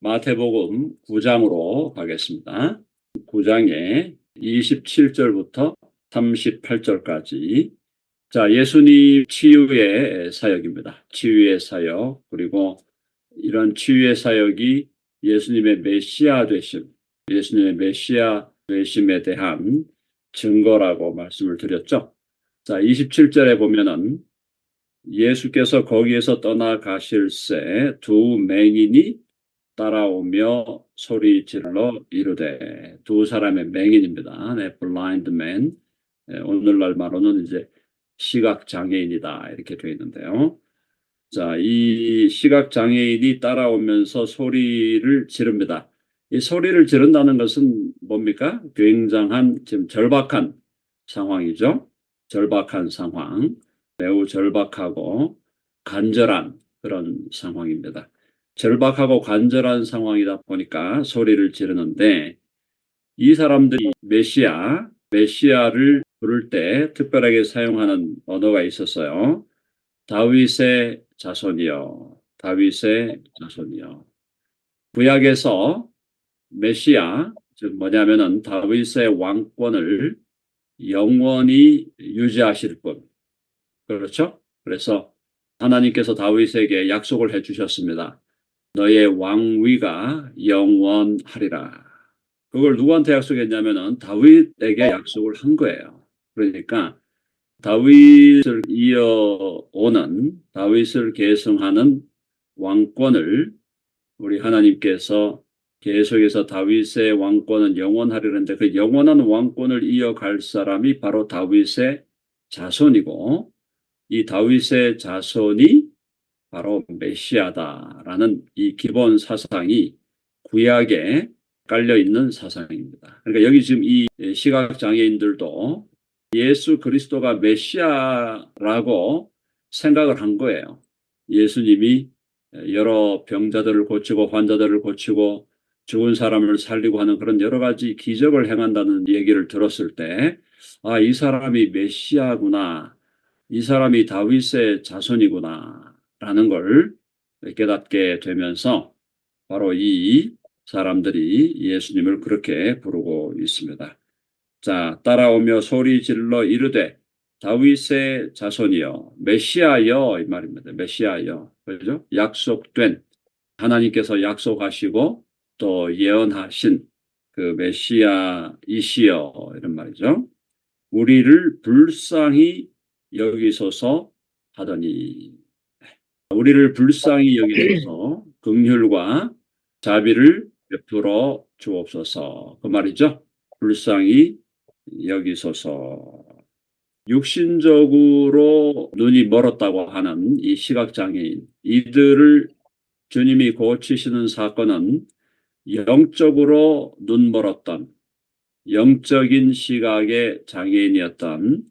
마태복음 9장으로 가겠습니다. 9장의 27절부터 38절까지. 자, 예수님 치유의 사역입니다. 치유의 사역, 그리고 이런 치유의 사역이 예수님의 메시아 되심, 예수님의 메시아 되심에 대한 증거라고 말씀을 드렸죠. 자, 27절에 보면은 예수께서 거기에서 떠나가실새 두 맹인이 따라오며 소리질러 이르되, 두 사람의 맹인입니다. 네, blind man. 오늘날 말로는 이제 시각장애인이다 이렇게 되어 있는데요. 자, 이 시각장애인이 따라오면서 소리를 지릅니다. 이 소리를 지른다는 것은 뭡니까? 굉장한 지금 절박한 상황이죠. 절박한 상황, 매우 절박하고 간절한 그런 상황입니다. 절박하고 간절한 상황이다 보니까 소리를 지르는데, 이 사람들이 메시아를 부를 때 특별하게 사용하는 언어가 있었어요. 다윗의 자손이여, 다윗의 자손이여. 구약에서 메시아, 즉 뭐냐면은 다윗의 왕권을 영원히 유지하실 분. 그렇죠? 그래서 하나님께서 다윗에게 약속을 해주셨습니다. 너의 왕위가 영원하리라. 그걸 누구한테 약속했냐면은 다윗에게 약속을 한 거예요. 그러니까 다윗을 이어오는, 다윗을 계승하는 왕권을 우리 하나님께서 계속해서 다윗의 왕권은 영원하리는데, 그 영원한 왕권을 이어갈 사람이 바로 다윗의 자손이고, 이 다윗의 자손이 바로 메시아다라는 이 기본 사상이 구약에 깔려 있는 사상입니다. 그러니까 여기 지금 이 시각장애인들도 예수 그리스도가 메시아라고 생각을 한 거예요. 예수님이 여러 병자들을 고치고 환자들을 고치고 죽은 사람을 살리고 하는 그런 여러 가지 기적을 행한다는 얘기를 들었을 때, 아, 이 사람이 메시아구나, 이 사람이 다윗의 자손이구나 라는 걸 깨닫게 되면서 바로 이 사람들이 예수님을 그렇게 부르고 있습니다. 자, 따라오며 소리 질러 이르되 다윗의 자손이여, 메시아여, 이 말입니다. 메시아여. 그죠? 약속된, 하나님께서 약속하시고 또 예언하신 그 메시아이시여, 이런 말이죠. 우리를 불쌍히 여기소서 하더니, 우리를 불쌍히 여기소서 긍휼과 자비를 베풀어 주옵소서, 그 말이죠. 불쌍히 여기소서. 육신적으로 눈이 멀었다고 하는 이 시각장애인, 이들을 주님이 고치시는 사건은 영적으로 눈 멀었던, 영적인 시각의 장애인이었던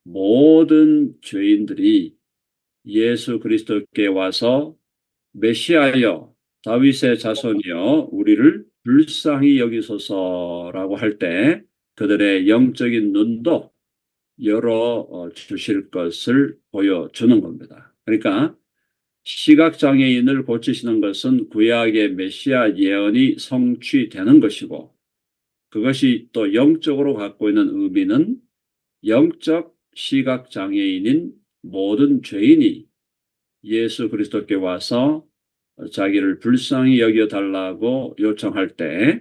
모든 죄인들이 예수 그리스도께 와서 메시아여, 다윗의 자손이여, 우리를 불쌍히 여기소서라고 할 때 그들의 영적인 눈도 열어 주실 것을 보여주는 겁니다. 그러니까 시각장애인을 고치시는 것은 구약의 메시아 예언이 성취되는 것이고, 그것이 또 영적으로 갖고 있는 의미는 영적 시각장애인인 모든 죄인이 예수 그리스도께 와서 자기를 불쌍히 여겨달라고 요청할 때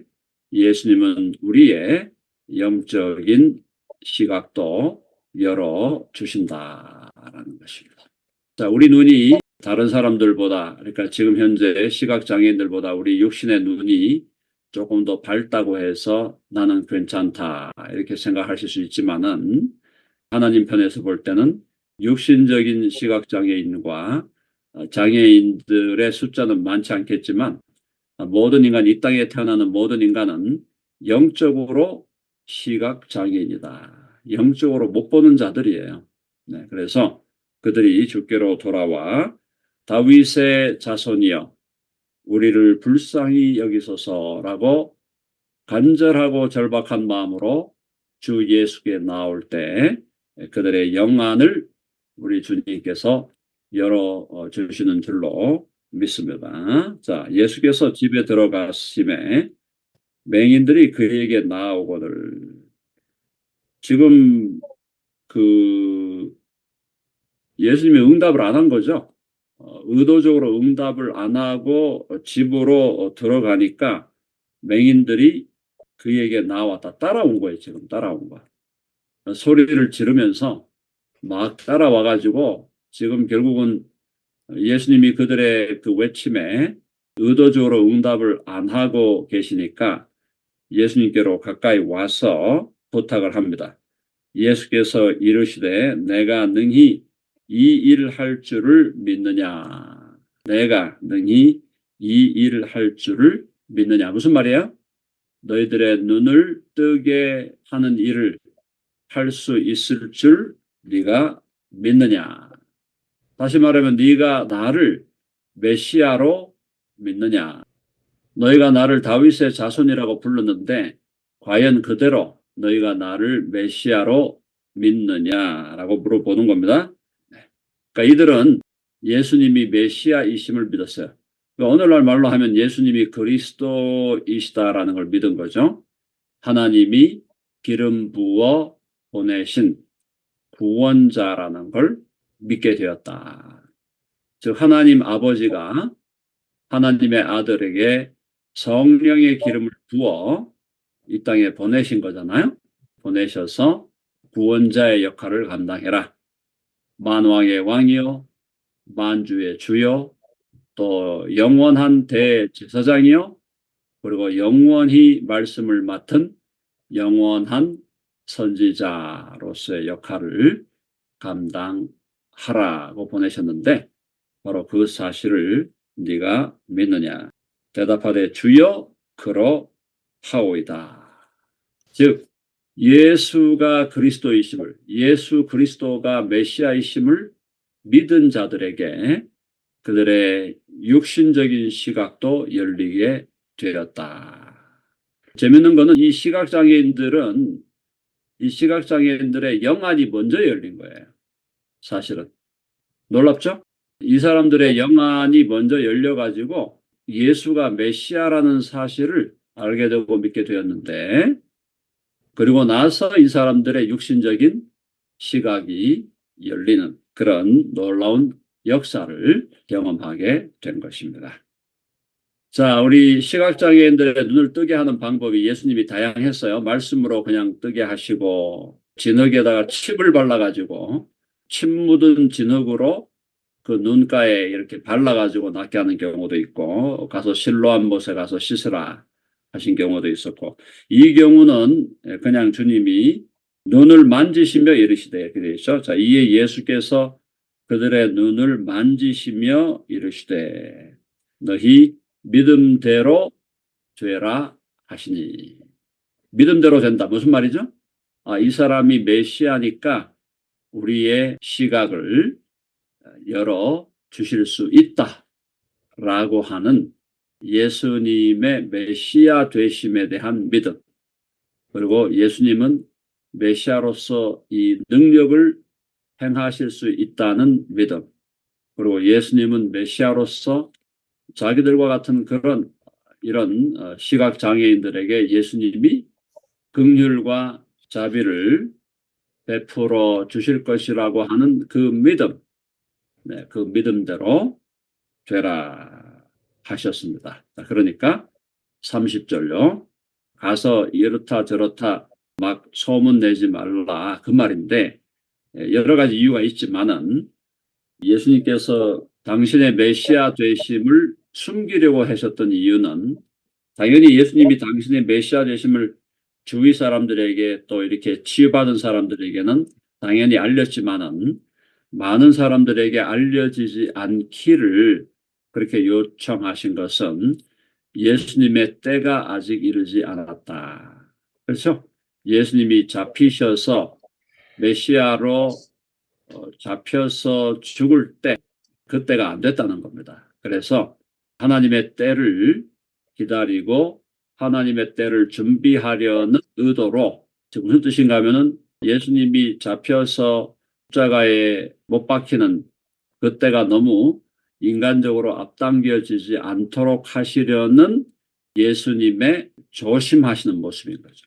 예수님은 우리의 영적인 시각도 열어주신다라는 것입니다. 자, 우리 눈이 다른 사람들보다, 그러니까 지금 현재 시각장애인들보다 우리 육신의 눈이 조금 더 밝다고 해서 나는 괜찮다 이렇게 생각하실 수 있지만은, 하나님 편에서 볼 때는 육신적인 시각장애인과 장애인들의 숫자는 많지 않겠지만, 모든 인간, 이 땅에 태어나는 모든 인간은 영적으로 시각장애인이다. 영적으로 못 보는 자들이에요. 네, 그래서 그들이 주께로 돌아와 다윗의 자손이여, 우리를 불쌍히 여기소서라고 간절하고 절박한 마음으로 주 예수께 나올 때 그들의 영안을 우리 주님께서 열어 주시는 줄로 믿습니다. 자, 예수께서 집에 들어가심에 맹인들이 그에게 나아오거늘. 지금 그 예수님이 응답을 안 한 거죠. 의도적으로 응답을 안 하고 집으로 들어가니까 맹인들이 그에게 나왔다. 따라온 거예요. 지금 따라온 거야. 소리를 지르면서 막 따라와가지고 지금 결국은 예수님이 그들의 그 외침에 의도적으로 응답을 안 하고 계시니까 예수님께로 가까이 와서 부탁을 합니다. 예수께서 이르시되 내가 능히 이 일을 할 줄을 믿느냐. 내가 능히 이 일을 할 줄을 믿느냐. 무슨 말이에요? 너희들의 눈을 뜨게 하는 일을 할 수 있을 줄 네가 믿느냐. 다시 말하면 네가 나를 메시아로 믿느냐. 너희가 나를 다윗의 자손이라고 불렀는데 과연 그대로 너희가 나를 메시아로 믿느냐라고 물어보는 겁니다. 그러니까 이들은 예수님이 메시아이심을 믿었어요. 그러니까 오늘날 말로 하면 예수님이 그리스도이시다라는 걸 믿은 거죠. 하나님이 기름 부어 보내신 구원자라는 걸 믿게 되었다. 즉 하나님 아버지가 하나님의 아들에게 성령의 기름을 부어 이 땅에 보내신 거잖아요. 보내셔서 구원자의 역할을 감당해라. 만왕의 왕이요, 만주의 주요, 또 영원한 대제사장이요, 그리고 영원히 말씀을 맡은 영원한 선지자로서의 역할을 감당하라고 보내셨는데 바로 그 사실을 네가 믿느냐. 대답하되 주여 그러하오이다. 즉 예수가 그리스도이심을, 예수 그리스도가 메시아이심을 믿은 자들에게 그들의 육신적인 시각도 열리게 되었다. 재밌는 거는 이 시각장애인들의 영안이 먼저 열린 거예요. 사실은. 놀랍죠? 이 사람들의 영안이 먼저 열려가지고 예수가 메시아라는 사실을 알게 되고 믿게 되었는데, 그리고 나서 이 사람들의 육신적인 시각이 열리는 그런 놀라운 역사를 경험하게 된 것입니다. 자, 우리 시각장애인들의 눈을 뜨게 하는 방법이 예수님이 다양했어요. 말씀으로 그냥 뜨게 하시고, 진흙에다가 칩을 발라가지고, 침 묻은 진흙으로 그 눈가에 이렇게 발라가지고 낫게 하는 경우도 있고, 가서 실로암 못에 가서 씻으라 하신 경우도 있었고, 이 경우는 그냥 주님이 눈을 만지시며 이르시되, 그랬죠. 자, 이에 예수께서 그들의 눈을 만지시며 이르시되, 너희 믿음대로 되라 하시니. 믿음대로 된다. 무슨 말이죠? 이 사람이 메시아니까 우리의 시각을 열어 주실 수 있다 라고 하는 예수님의 메시아 되심에 대한 믿음, 그리고 예수님은 메시아로서 이 능력을 행하실 수 있다는 믿음, 그리고 예수님은 메시아로서 자기들과 같은 이런 시각장애인들에게 예수님이 긍휼과 자비를 베풀어 주실 것이라고 하는 그 믿음, 그 믿음대로 되라 하셨습니다. 그러니까 30절요. 가서 이렇다 저렇다 막 소문 내지 말라 그 말인데, 여러 가지 이유가 있지만은 예수님께서 당신의 메시아 되심을 숨기려고 하셨던 이유는, 당연히 예수님이 당신의 메시아 되심을 주위 사람들에게 또 이렇게 치유받은 사람들에게는 당연히 알렸지만은 많은 사람들에게 알려지지 않기를 그렇게 요청하신 것은 예수님의 때가 아직 이르지 않았다. 그렇죠? 예수님이 잡히셔서 메시아로 잡혀서 죽을 때, 그때가 안 됐다는 겁니다. 그래서 하나님의 때를 기다리고 하나님의 때를 준비하려는 의도로, 지금 무슨 뜻인가 하면은 예수님이 잡혀서 십자가에 못 박히는 그때가 너무 인간적으로 앞당겨지지 않도록 하시려는 예수님의 조심하시는 모습인 거죠.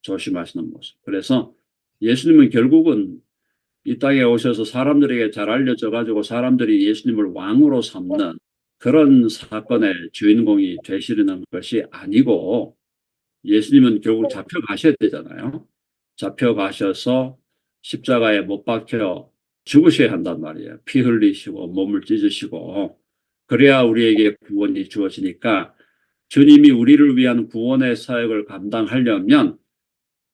조심하시는 모습. 그래서 예수님은 결국은 이 땅에 오셔서 사람들에게 잘 알려져 가지고 사람들이 예수님을 왕으로 삼는 그런 사건의 주인공이 되시려는 것이 아니고, 예수님은 결국 잡혀가셔야 되잖아요. 잡혀가셔서 십자가에 못 박혀 죽으셔야 한단 말이에요. 피 흘리시고 몸을 찢으시고, 그래야 우리에게 구원이 주어지니까 주님이 우리를 위한 구원의 사역을 감당하려면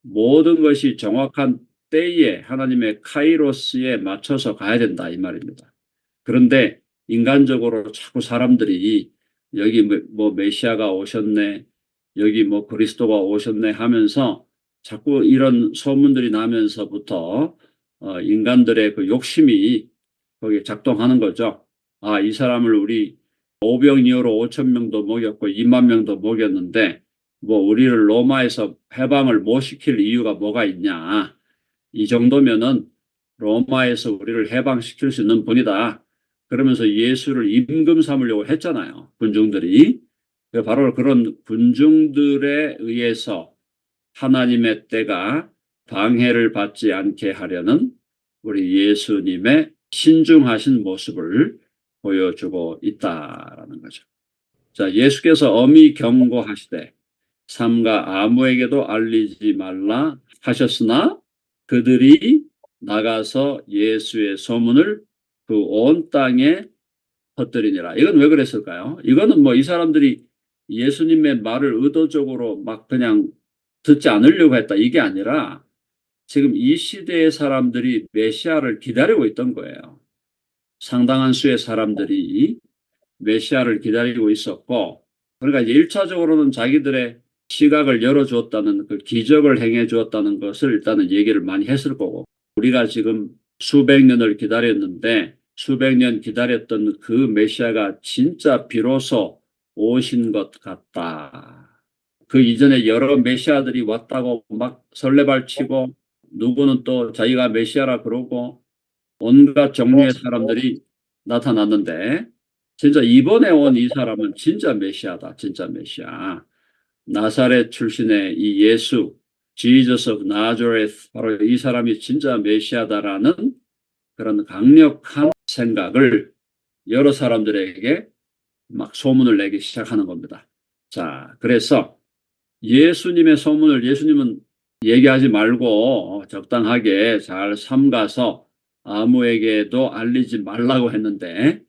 모든 것이 정확한 때에 하나님의 카이로스에 맞춰서 가야 된다 이 말입니다. 그런데 인간적으로 자꾸 사람들이 여기 뭐 메시아가 오셨네, 여기 뭐 그리스도가 오셨네 하면서 자꾸 이런 소문들이 나면서부터 인간들의 그 욕심이 거기에 작동하는 거죠. 아, 이 사람을 우리 오병이어로 5천 명도 먹였고 2만 명도 먹였는데 뭐 우리를 로마에서 해방을 못 시킬 이유가 뭐가 있냐. 이 정도면은 로마에서 우리를 해방시킬 수 있는 분이다. 그러면서 예수를 임금 삼으려고 했잖아요. 군중들이. 바로 그런 군중들에 의해서 하나님의 때가 방해를 받지 않게 하려는 우리 예수님의 신중하신 모습을 보여주고 있다라는 거죠. 자, 예수께서 엄히 경고하시되 삼가 아무에게도 알리지 말라 하셨으나 그들이 나가서 예수의 소문을 그 온 땅에 퍼뜨리니라. 이건 왜 그랬을까요? 이거는 뭐 이 사람들이 예수님의 말을 의도적으로 막 그냥 듣지 않으려고 했다 이게 아니라 지금 이 시대의 사람들이 메시아를 기다리고 있던 거예요. 상당한 수의 사람들이 메시아를 기다리고 있었고, 그러니까 이제 1차적으로는 자기들의 시각을 열어주었다는 그 기적을 행해 주었다는 것을 일단은 얘기를 많이 했을 거고, 우리가 지금 수백 년을 기다렸는데 수백 년 기다렸던 그 메시아가 진짜 비로소 오신 것 같다. 그 이전에 여러 메시아들이 왔다고 막 설레발치고 누구는 또 자기가 메시아라 그러고 온갖 종류의 사람들이 나타났는데 진짜 이번에 온 이 사람은 진짜 메시아다. 진짜 메시아. 나사렛 출신의 이 예수, Jesus of Nazareth, 바로 이 사람이 진짜 메시아다라는 그런 강력한 생각을 여러 사람들에게 막 소문을 내기 시작하는 겁니다. 자, 그래서 예수님의 소문을 예수님은 얘기하지 말고 적당하게 잘 삼가서 아무에게도 알리지 말라고 했는데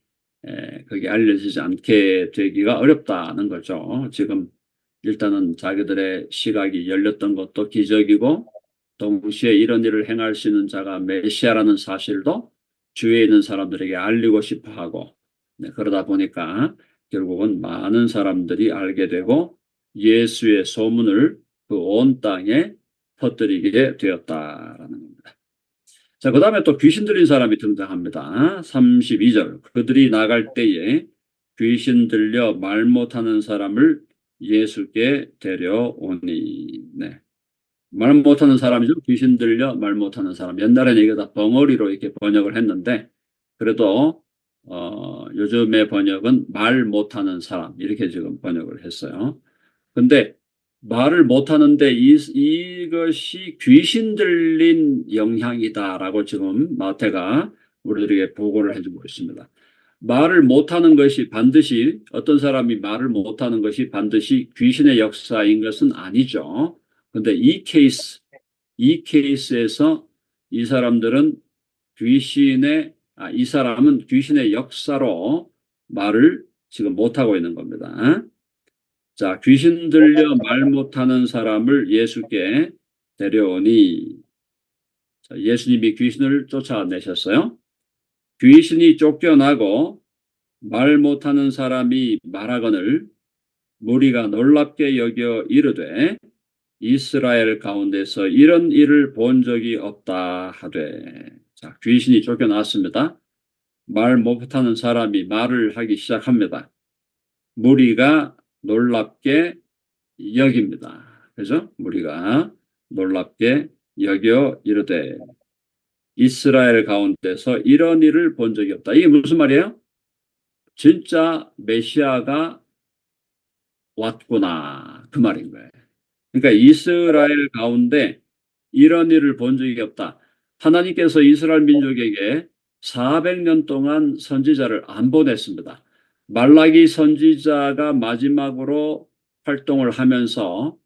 그게 알려지지 않게 되기가 어렵다는 거죠. 지금 일단은 자기들의 시각이 열렸던 것도 기적이고 동시에 이런 일을 행할 수 있는 자가 메시아라는 사실도 주위에 있는 사람들에게 알리고 싶어 하고 그러다 보니까 결국은 많은 사람들이 알게 되고 예수의 소문을 그 온 땅에 퍼뜨리게 되었다라는 겁니다. 자, 그 다음에 또 귀신 들린 사람이 등장합니다. 32절. 그들이 나갈 때에 귀신 들려 말 못하는 사람을 예수께 데려오니. 네. 말 못하는 사람이죠. 귀신 들려 말 못하는 사람. 옛날에는 이게 다 벙어리로 이렇게 번역을 했는데 그래도 요즘의 번역은 말 못하는 사람 이렇게 지금 번역을 했어요. 근데 말을 못하는데 이것이 귀신 들린 영향이다라고 지금 마태가 우리들에게 보고를 해주고 있습니다. 말을 못하는 것이 반드시 어떤 사람이 말을 못하는 것이 반드시 귀신의 역사인 것은 아니죠. 근데 이 케이스에서 이 사람들은 이 사람은 귀신의 역사로 말을 지금 못하고 있는 겁니다. 자, 귀신 들려 말 못하는 사람을 예수께 데려오니, 자, 예수님이 귀신을 쫓아내셨어요. 귀신이 쫓겨나고 말 못하는 사람이 말하거늘 무리가 놀랍게 여겨 이르되 이스라엘 가운데서 이런 일을 본 적이 없다 하되. 자, 귀신이 쫓겨났습니다. 말 못하는 사람이 말을 하기 시작합니다. 무리가 놀랍게 여깁니다. 그죠? 무리가 놀랍게 여겨 이르되 이스라엘 가운데서 이런 일을 본 적이 없다. 이게 무슨 말이에요? 진짜 메시아가 왔구나 그 말인 거예요. 그러니까 이스라엘 가운데 이런 일을 본 적이 없다. 하나님께서 이스라엘 민족에게 400년 동안 선지자를 안 보냈습니다. 말라기 선지자가 마지막으로 활동을 하면서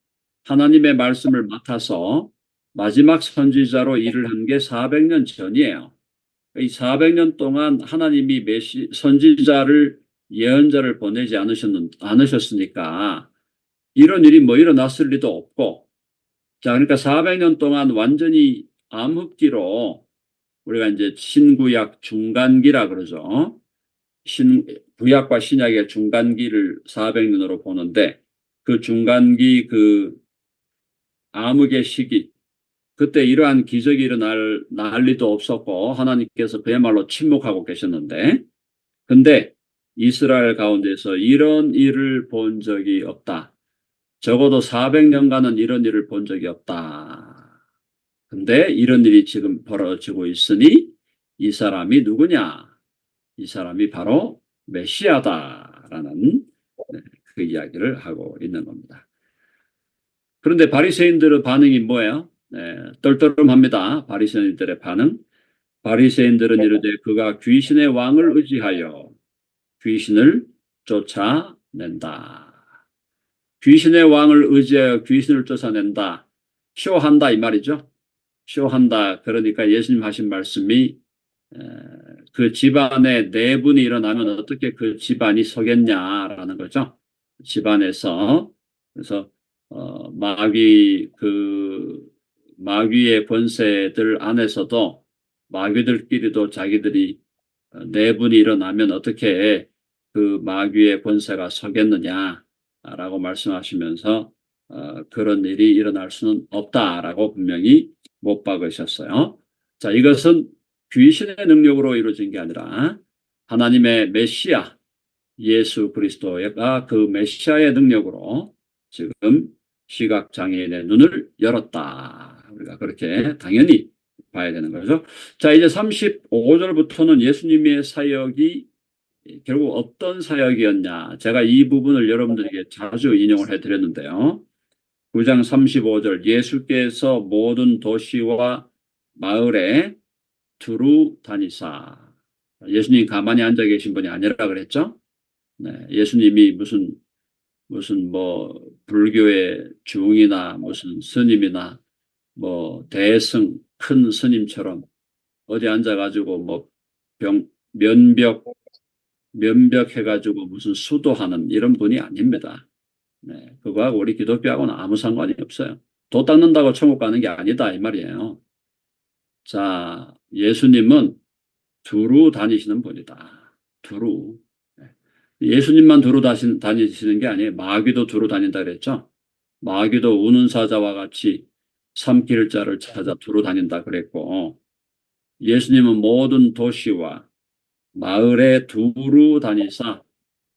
하나님의 말씀을 맡아서 마지막 선지자로 일을 한 게 400년 전이에요. 이 400년 동안 하나님이 선지자를 예언자를 보내지 않으셨으니까 이런 일이 뭐 일어났을 리도 없고, 자, 그러니까 400년 동안 완전히 암흑기로 우리가 이제 신구약 중간기라 그러죠. 구약과 신약의 중간기를 400년으로 보는데 그 중간기 그 암흑의 시기, 그때 이러한 기적이 일어날 리도 없었고 하나님께서 그야말로 침묵하고 계셨는데, 근데 이스라엘 가운데서 이런 일을 본 적이 없다. 적어도 400년간은 이런 일을 본 적이 없다. 근데 이런 일이 지금 벌어지고 있으니 이 사람이 누구냐? 이 사람이 바로 메시아다라는 그 이야기를 하고 있는 겁니다. 그런데 바리새인들의 반응이 뭐예요? 떨떠름합니다. 바리새인들의 반응. 바리새인들은 이르되 그가 귀신의 왕을 의지하여 귀신을 쫓아낸다. 귀신의 왕을 의지하여 귀신을 쫓아낸다. 쇼한다 이 말이죠. 쇼한다. 그러니까 예수님 하신 말씀이 그 집안에 내분이 일어나면 어떻게 그 집안이 서겠냐라는 거죠. 집안에서 그래서 마귀의 권세들 안에서도 마귀들끼리도 자기들이 내분이 일어나면 어떻게 그 마귀의 권세가 서겠느냐라고 말씀하시면서 그런 일이 일어날 수는 없다라고 분명히 못 박으셨어요. 자, 이것은 귀신의 능력으로 이루어진 게 아니라 하나님의 메시아 예수 그리스도가 그 메시아의 능력으로 지금 시각장애인의 눈을 열었다. 우리가 그렇게 당연히 봐야 되는 거죠. 자, 이제 35절부터는 예수님의 사역이 결국 어떤 사역이었냐. 제가 이 부분을 여러분들에게 자주 인용을 해드렸는데요. 9장 35절 예수께서 모든 도시와 마을에 두루 다니사. 예수님 가만히 앉아 계신 분이 아니라 그랬죠. 네, 예수님이 무슨 뭐 불교의 중이나 무슨 스님이나 뭐 대승 큰 스님처럼 어디 앉아가지고 뭐 면벽해가지고 무슨 수도하는 이런 분이 아닙니다. 네, 그거하고 우리 기독교하고는 아무 상관이 없어요. 도 닦는다고 천국 가는 게 아니다 이 말이에요. 자, 예수님은 두루 다니시는 분이다. 두루. 예수님만 두루 다니시는 게 아니에요. 마귀도 두루 다닌다 그랬죠. 마귀도 우는 사자와 같이 삼킬 자를 찾아 두루 다닌다 그랬고, 예수님은 모든 도시와 마을에 두루 다니사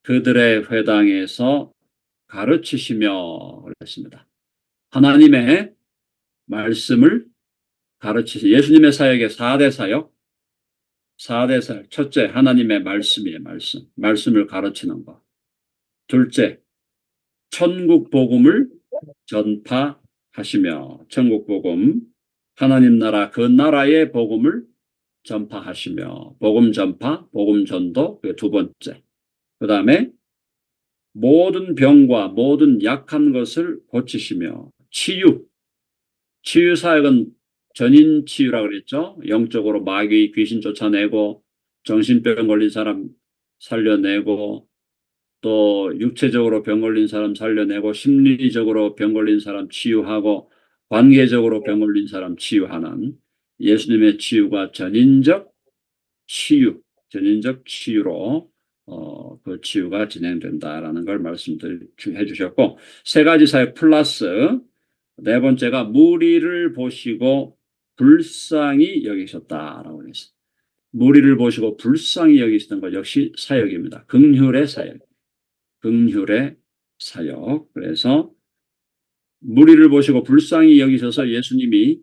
그들의 회당에서 가르치시며 그랬습니다. 하나님의 말씀을 가르치시. 예수님의 사역의 4대 사역. 4대 사역. 첫째, 하나님의 말씀이에요. 말씀을 가르치는 것. 둘째, 천국 복음을 전파하시며, 천국 복음, 하나님 나라 그 나라의 복음을 전파하시며, 복음 전파, 복음 전도, 그게 두 번째. 그 다음에 모든 병과 모든 약한 것을 고치시며, 치유 사역은 전인 치유라고 그랬죠. 영적으로 마귀 귀신 쫓아내고 정신병 걸린 사람 살려내고 또 육체적으로 병 걸린 사람 살려내고 심리적으로 병 걸린 사람 치유하고 관계적으로 병 걸린 사람 치유하는 예수님의 치유가 전인적 치유로 그 치유가 진행된다라는 걸 말씀해 주셨고, 세 가지 사역 플러스 네 번째가 무리를 보시고 불쌍히 여기셨다라고 했습니다. 무리를 보시고 불쌍히 여기시는 것 역시 사역입니다. 긍휼의 사역. 그래서 무리를 보시고 불쌍히 여기셔서 예수님이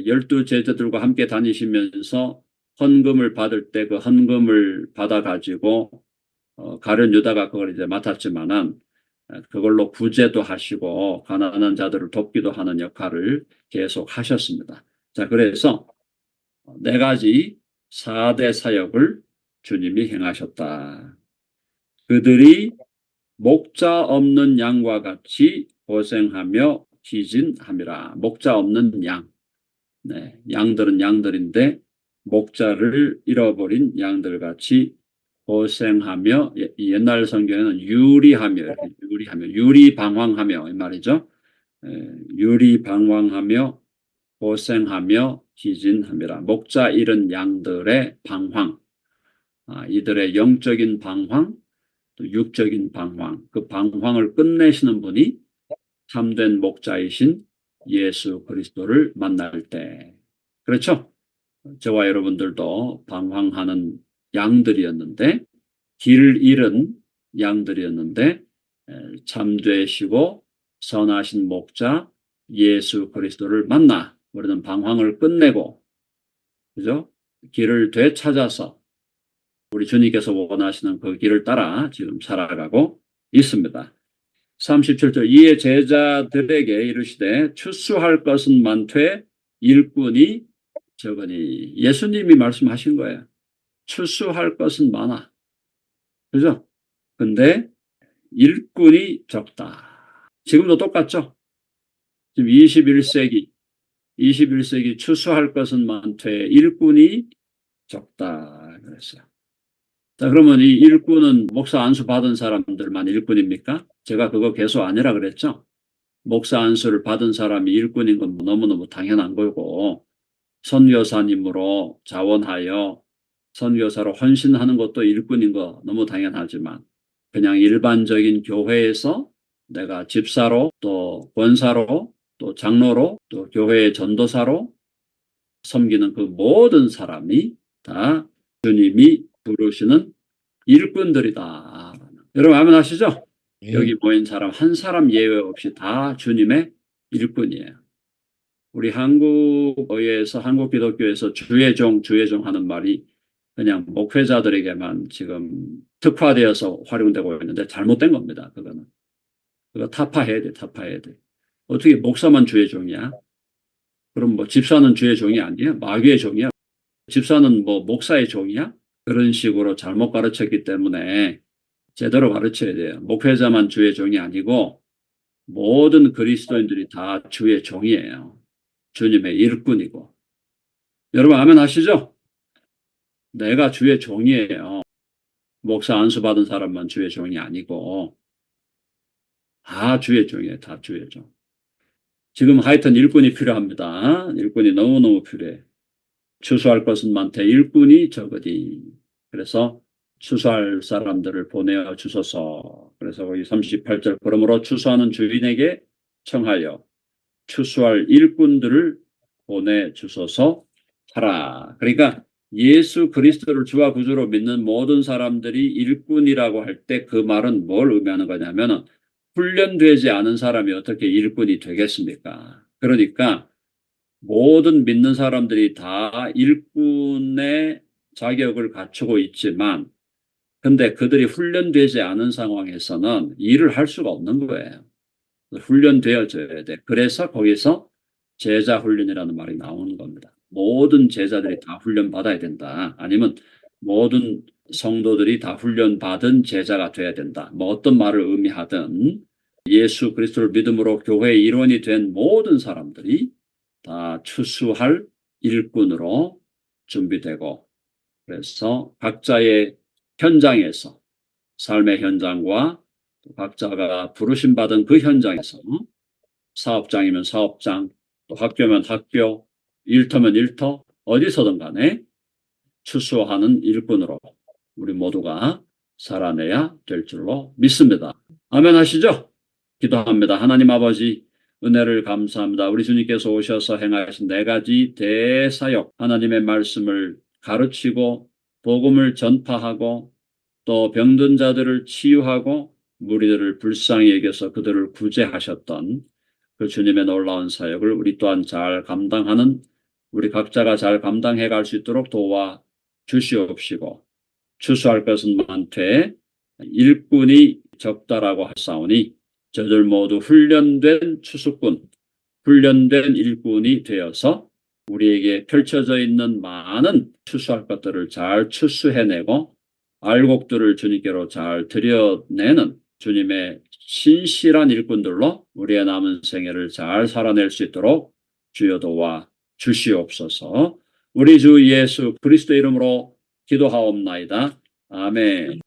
12 제자들과 함께 다니시면서 헌금을 받을 때 그 헌금을 받아가지고 가룟 유다가 그걸 이제 맡았지만은 그걸로 구제도 하시고 가난한 자들을 돕기도 하는 역할을 계속 하셨습니다. 자, 그래서 네 가지 4대 사역을 주님이 행하셨다. 그들이 목자 없는 양과 같이 고생하며 기진함이라. 목자 없는 양. 네, 양들은 양들인데 목자를 잃어버린 양들 같이 고생하며, 옛날 성경에는 유리하며, 이렇게 유리방황하며 이 말이죠. 유리방황하며 고생하며 기진함이라. 목자 잃은 양들의 방황, 이들의 영적인 방황, 또 육적인 방황, 그 방황을 끝내시는 분이 참된 목자이신 예수 그리스도를 만날 때. 그렇죠? 저와 여러분들도 방황하는 양들이었는데, 길 잃은 양들이었는데, 참되시고 선하신 목자 예수 그리스도를 만나 우리는 방황을 끝내고, 그죠? 길을 되찾아서 우리 주님께서 원하시는 그 길을 따라 지금 살아가고 있습니다. 37절, 이에 제자들에게 이르시되 추수할 것은 많되 일꾼이 적으니. 예수님이 말씀하신 거예요. 추수할 것은 많아. 그죠? 근데 일꾼이 적다. 지금도 똑같죠? 지금 21세기 추수할 것은 많되 일꾼이 적다. 그랬어요. 자, 그러면 이 일꾼은 목사 안수 받은 사람들만 일꾼입니까? 제가 그거 개수 아니라 그랬죠? 목사 안수를 받은 사람이 일꾼인 건 너무너무 당연한 거고, 선교사님으로 자원하여 선교사로 헌신하는 것도 일꾼인 거 너무 당연하지만, 그냥 일반적인 교회에서 내가 집사로 또 권사로 또 장로로 또 교회의 전도사로 섬기는 그 모든 사람이 다 주님이 부르시는 일꾼들이다. 여러분 아멘 하시죠? 여기 모인 사람 한 사람 예외 없이 다 주님의 일꾼이에요. 우리 한국어에서 한국 기독교에서 주의 종 하는 말이 그냥 목회자들에게만 지금 특화되어서 활용되고 있는데 잘못된 겁니다. 그거 타파해야 돼. 어떻게 목사만 주의 종이야? 그럼 뭐 집사는 주의 종이 아니야? 마귀의 종이야? 집사는 뭐 목사의 종이야? 그런 식으로 잘못 가르쳤기 때문에 제대로 가르쳐야 돼요. 목회자만 주의 종이 아니고 모든 그리스도인들이 다 주의 종이에요. 주님의 일꾼이고. 여러분 아멘 하시죠? 내가 주의 종이에요. 목사 안수 받은 사람만 주의 종이 아니고 다 주의 종이에요. 다 주의 종. 지금 하여튼 일꾼이 필요합니다. 일꾼이 너무너무 필요해. 추수할 것은 많되 일꾼이 적으니. 그래서 추수할 사람들을 보내어 주소서. 그래서 거기 38절, 그러므로 추수하는 주인에게 청하여 추수할 일꾼들을 보내주소서 하라. 그러니까 예수 그리스도를 주와 구주로 믿는 모든 사람들이 일꾼이라고 할 때 그 말은 뭘 의미하는 거냐면은 훈련되지 않은 사람이 어떻게 일꾼이 되겠습니까? 그러니까 모든 믿는 사람들이 다 일꾼의 자격을 갖추고 있지만 근데 그들이 훈련되지 않은 상황에서는 일을 할 수가 없는 거예요. 훈련되어져야 돼. 그래서 거기서 제자 훈련이라는 말이 나오는 겁니다. 모든 제자들이 다 훈련받아야 된다. 아니면 모든 성도들이 다 훈련받은 제자가 돼야 된다. 뭐 어떤 말을 의미하든 예수 그리스도를 믿음으로 교회의 일원이 된 모든 사람들이 다 추수할 일꾼으로 준비되고, 그래서 각자의 현장에서 삶의 현장과 각자가 부르심받은 그 현장에서 사업장이면 사업장, 또 학교면 학교, 일터면 일터, 어디서든 간에 추수하는 일꾼으로 우리 모두가 살아내야 될 줄로 믿습니다. 아멘 하시죠? 기도합니다. 하나님 아버지, 은혜를 감사합니다. 우리 주님께서 오셔서 행하신 네 가지 대사역, 하나님의 말씀을 가르치고 복음을 전파하고 또 병든 자들을 치유하고 무리들을 불쌍히 여겨서 그들을 구제하셨던 그 주님의 놀라운 사역을 우리 또한 잘 감당하는, 우리 각자가 잘 감당해 갈 수 있도록 도와 주시옵시고, 추수할 것은 많되 일꾼이 적다라고 하사오니 저들 모두 훈련된 추수꾼, 훈련된 일꾼이 되어서 우리에게 펼쳐져 있는 많은 추수할 것들을 잘 추수해내고 알곡들을 주님께로 잘 드려내는 주님의 신실한 일꾼들로 우리의 남은 생애를 잘 살아낼 수 있도록 주여 도와 주시옵소서. 우리 주 예수 그리스도 이름으로 기도하옵나이다. 아멘.